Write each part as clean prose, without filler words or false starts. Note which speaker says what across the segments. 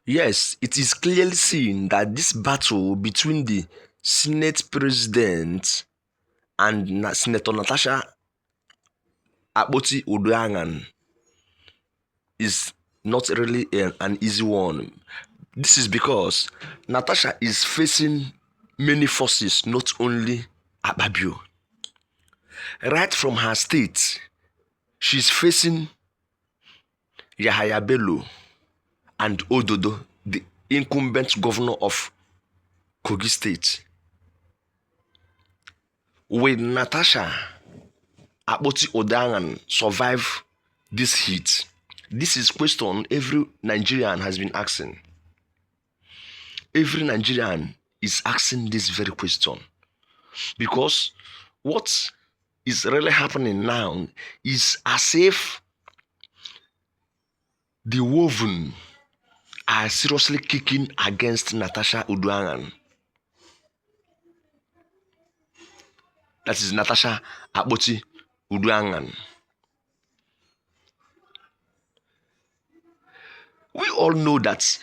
Speaker 1: Yes, it is clearly seen that this battle between the Senate President and Senator Natasha Uduaghan is not really an easy one. This is because Natasha is facing many forces, not only Akpabio. Right from her state, she's facing Yahaya Bello and Ododo, the incumbent governor of Kogi State. Will Natasha Uduaghan survive this heat? This is question every Nigerian has been asking. Every Nigerian is asking this very question because what is really happening now is as if the woven are seriously kicking against Natasha Uduaghan. That is Natasha Uduaghan. We all know that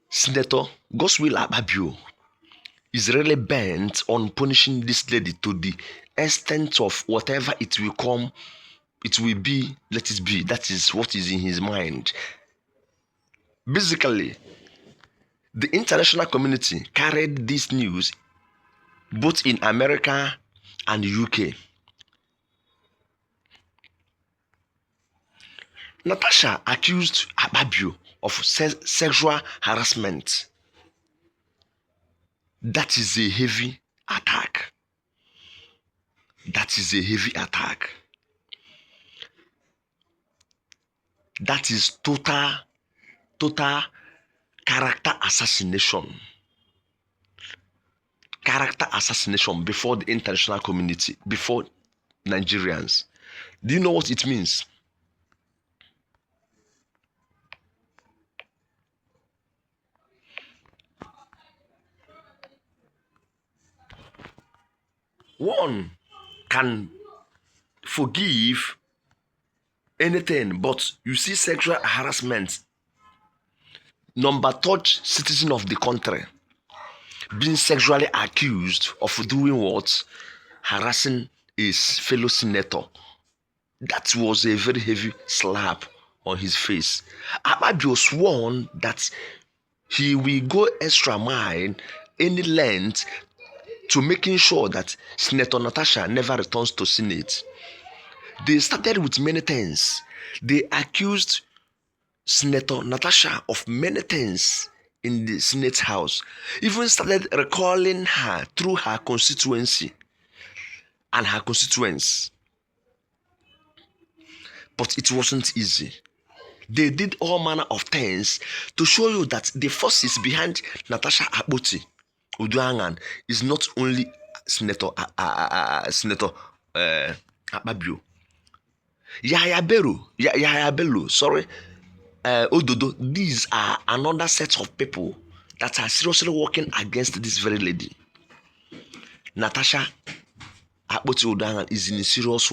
Speaker 1: Senator Godswill Akpabio is really bent on punishing this lady to the extent of whatever it will come, it will be, let it be. That is what is in his mind. Basically, the international community carried this news both in America and UK. Natasha accused Akpabio of sexual harassment. That is a heavy attack. That is a heavy attack. That is total character assassination. Character assassination before the international community, before Nigerians. Do you know what it means? One can forgive anything, but you see sexual harassment, number third citizen of the country being sexually accused of doing what? Harassing his fellow senator. That was a very heavy slap on his face. Akpabio sworn that he will go extra mile, any length, to making sure that Senator Natasha never returns to Senate. They started with many things. They accused Senator Natasha of many things in the Senate House. Even started recalling her through her constituency and her constituents. But it wasn't easy. They did all manner of things to show you that the forces behind Natasha Uduaghan is not only Senator Akpabio. Yahaya Bello, Ododo, these are another set of people that are seriously working against this very lady. Natasha Uduaghan is in a serious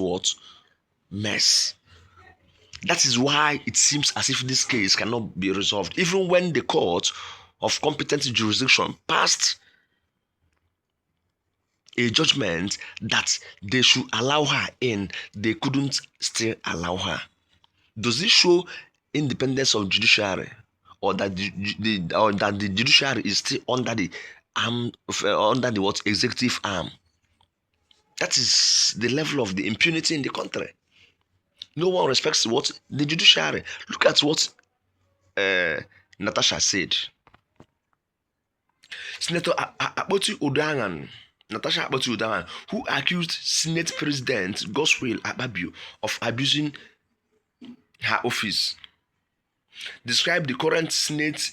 Speaker 1: mess. That is why it seems as if this case cannot be resolved. Even when the court of competent jurisdiction passed a judgment that they should allow her in, they couldn't still allow her. Does this show independence of judiciary, or that the judiciary is still under the arm under the executive arm? That is the level of the impunity in the country. No one respects the judiciary. Look at what Natasha said. Senator Natasha Uduaghan, who accused Senate President Godswill Akpabio of abusing her office, described the current Senate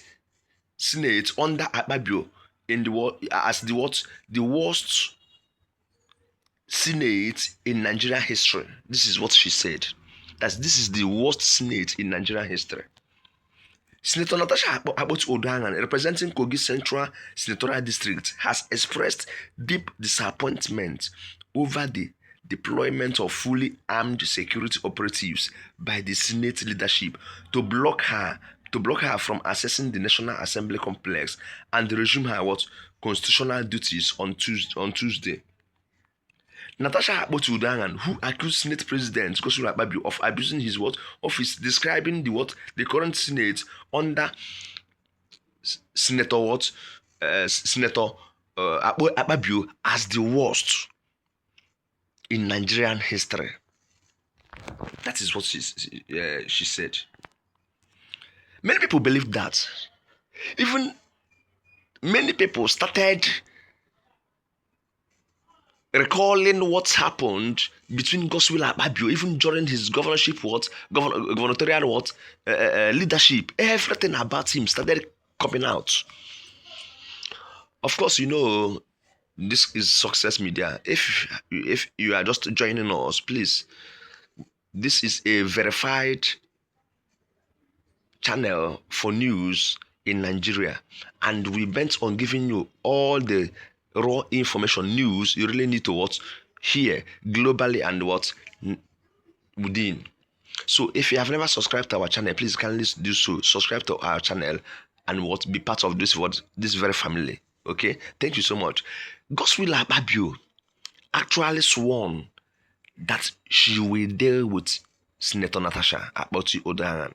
Speaker 1: under Akpabio as the worst Senate in Nigerian history. This is what she said. That this is the worst Senate in Nigerian history. Senator Natasha Uduaghan, representing Kogi Central Senatorial District, has expressed deep disappointment over the deployment of fully armed security operatives by the Senate leadership to block her to block her from accessing the National Assembly complex and resume her constitutional duties on Tuesday. Natasha Uduaghan, who accused Senate President Akpabio of abusing his office, describing the current Senate under Senator Akpabio as the worst in Nigerian history. That is what she said. Many people believe that. Even many people started recalling what happened between Godswill Akpabio, even during his governorship, gubernatorial leadership. Everything about him started coming out. Of course, you know, this is Success Media. If you are just joining us, please, this is a verified channel for news in Nigeria, and we bent on giving you all the raw information, news you really need to hear globally and within. So if you have never subscribed to our channel, please kindly do so. Subscribe to our channel and be part of this very family. Okay, thank you so much. Godswill Akpabio actually sworn that she will deal with Senator Natasha Uduaghan.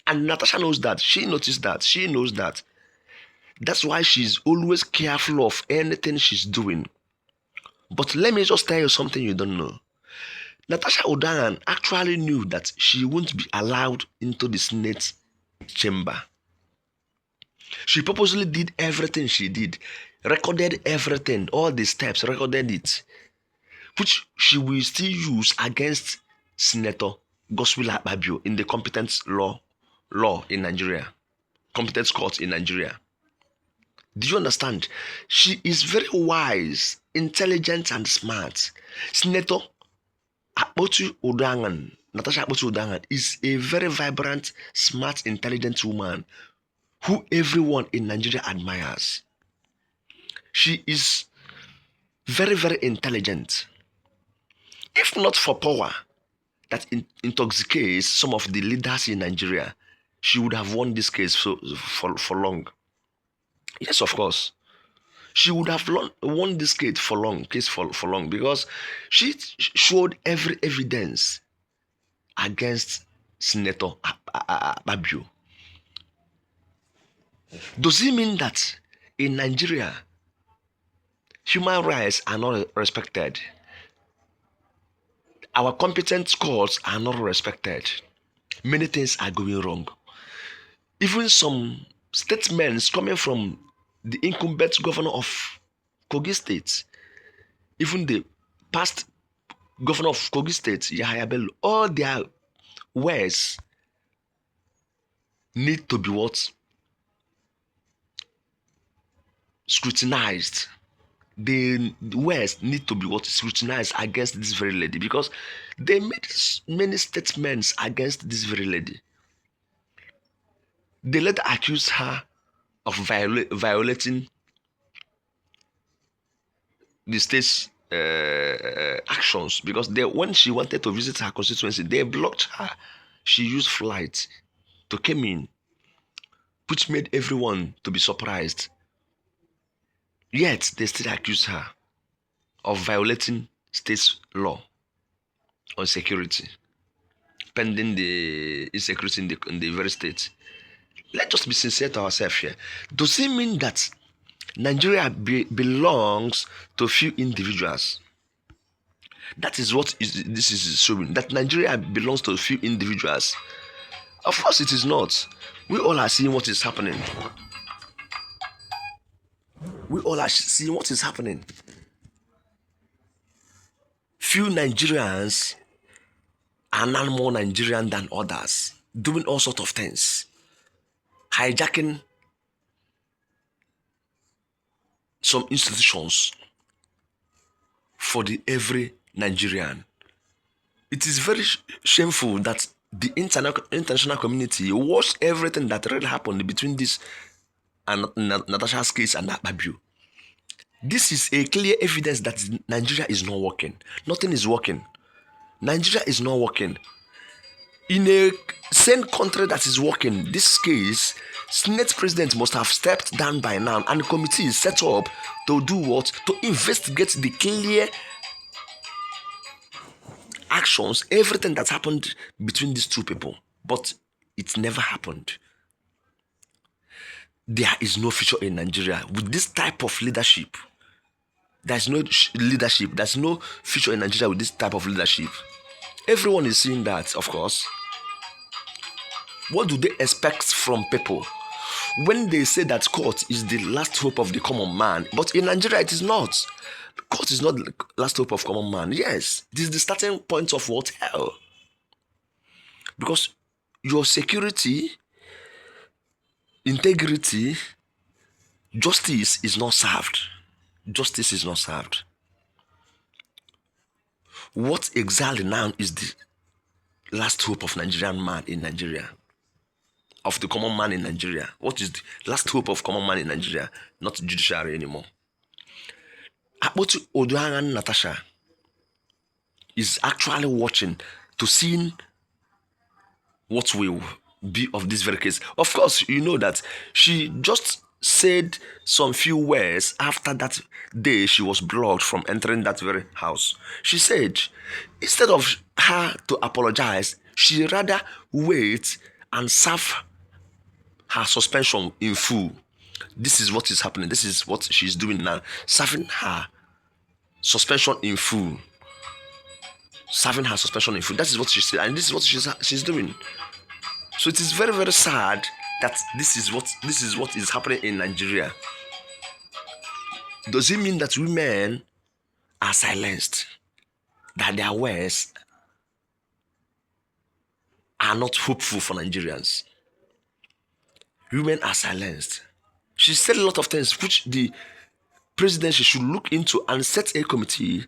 Speaker 1: And Natasha knows that. She noticed that. She knows that. That's why she's always careful of anything she's doing. But let me just tell you something you don't know. Natasha Uduaghan actually knew that she won't be allowed into the Senate chamber. She purposely did everything she did, recorded everything, all the steps, recorded it, which she will still use against Senator Godswill Akpabio in the competence law in Nigeria, competence court in Nigeria. Do you understand? She is very wise, intelligent, and smart. Senator Natasha Uduaghan is a very vibrant, smart, intelligent woman who everyone in Nigeria admires. She is very, very intelligent. If not for power that intoxicates some of the leaders in Nigeria, she would have won this case for long. Yes, of course. She would have won this case for long, because she showed every evidence against Senator Akpabio. Does it mean that in Nigeria, human rights are not respected? Our competent courts are not respected. Many things are going wrong. Even some statements coming from the incumbent governor of Kogi State, even the past governor of Kogi State, Yahaya Bello, all their words need to be scrutinized. The words need to be scrutinized against this very lady, because they made many statements against this very lady. They later accused her of violating the state's actions, because when she wanted to visit her constituency, they blocked her. She used flight to come in, which made everyone to be surprised. Yet they still accuse her of violating state's law on security, pending the insecurity in the very state. Let's just be sincere to ourselves here. Does it mean that Nigeria belongs to few individuals? That is what this is showing, that Nigeria belongs to a few individuals. Of course it is not. We all are seeing what is happening. We all are seeing what is happening. Few Nigerians are now more Nigerian than others, doing all sorts of things, hijacking some institutions for the every Nigerian. It is very shameful that the international community watched everything that really happened between this and Natasha's case and Akpabio. This is a clear evidence that Nigeria is not working. Nothing is working. Nigeria is not working. In a same country that is working, this case, Senate President must have stepped down by now, and committee is set up to do what? To investigate the clear actions, everything that happened between these two people. But it never happened. There is no future in Nigeria with this type of leadership. There's no leadership. There's no future in Nigeria with this type of leadership. Everyone is seeing that, of course. What do they expect from people when they say that court is the last hope of the common man? But in Nigeria, it is not. Court is not the last hope of common man. Yes, it is the starting point of what? Hell. Because your security, integrity, justice is not served. Justice is not served. What exactly now is the last hope of Nigerian man in Nigeria? Of the common man in Nigeria? What is the last hope of common man in Nigeria? Not judiciary anymore. Senator Uduaghan Natasha is actually watching to see what will be of this very case. Of course, you know that she just said some few words after that day she was blocked from entering that very house. She said, instead of her to apologize, she rather wait and serve her suspension in full. This is what is happening. This is what she's doing now. Serving her suspension in full. Serving her suspension in full. That is what she said, and this is what she's doing. So it is very, very sad that this is what is happening in Nigeria. Does it mean that women are silenced? That their words are not hopeful for Nigerians? Women are silenced. She said a lot of things which the presidency should look into and set a committee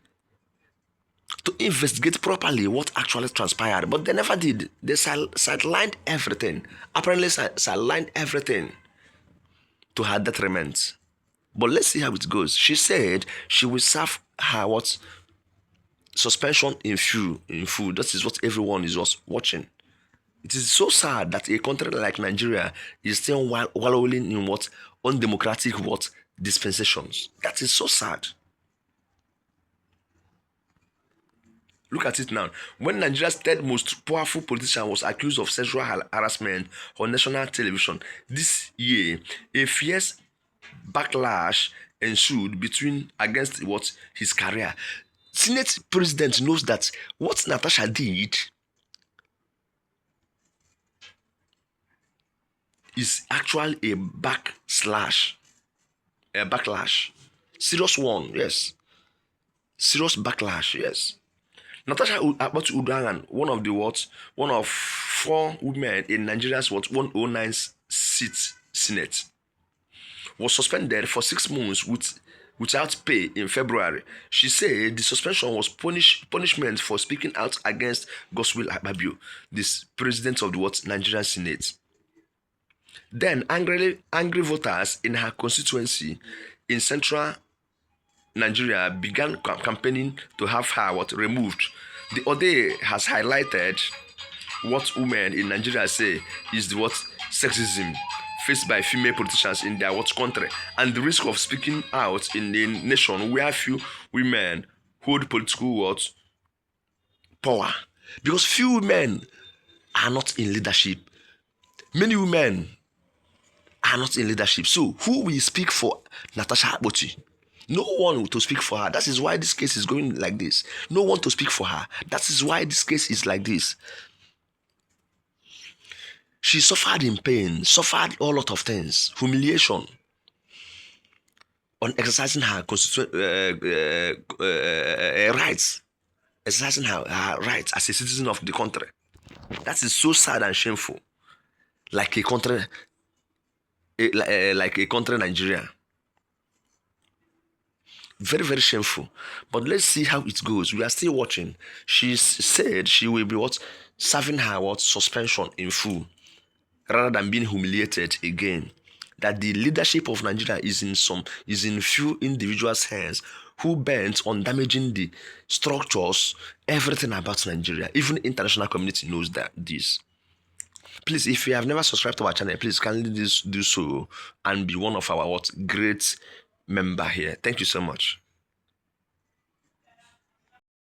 Speaker 1: to investigate properly what actually transpired. But they never did. They sidelined everything. Apparently sidelined everything to her detriment. But let's see how it goes. She said she will serve her what? Suspension in full. That is what everyone is just watching. It is so sad that a country like Nigeria is still wallowing in what? Undemocratic what? Dispensations. That is so sad. Look at it now. When Nigeria's third most powerful politician was accused of sexual harassment on national television this year, a fierce backlash ensued against what? His career. Senate President knows that what Natasha did is actually a backlash. Serious one, yes. Serious backlash, yes. Natasha Uduaghan, one of 4 women in Nigeria's 109 seat Senate, was suspended for 6 months without pay in February. She said the suspension was punishment for speaking out against Godswill Akpabio, this president of the Nigerian Senate. Then angry voters in her constituency in central Nigeria began campaigning to have her removed. The Ode has highlighted what women in Nigeria say is the sexism faced by female politicians in their country, and the risk of speaking out in a nation where few women hold political power. Because few women are not in leadership. Many women are not in leadership. So who will speak for Natasha Akpabio? No one to speak for her. That is why this case is going like this. No one to speak for her. That is why this case is like this. She suffered in pain, suffered a lot of things, humiliation on exercising her rights, exercising her rights as a citizen of the country. That is so sad and shameful. Like a country Nigeria. Very, very shameful. But let's see how it goes. We are still watching. She said she will be serving her suspension in full rather than being humiliated again. That the leadership of Nigeria is in few individuals' hands who bent on damaging the structures, everything about Nigeria. Even the international community knows that this. Please, if you have never subscribed to our channel, please kindly do so and be one of our great member here. Thank you so much.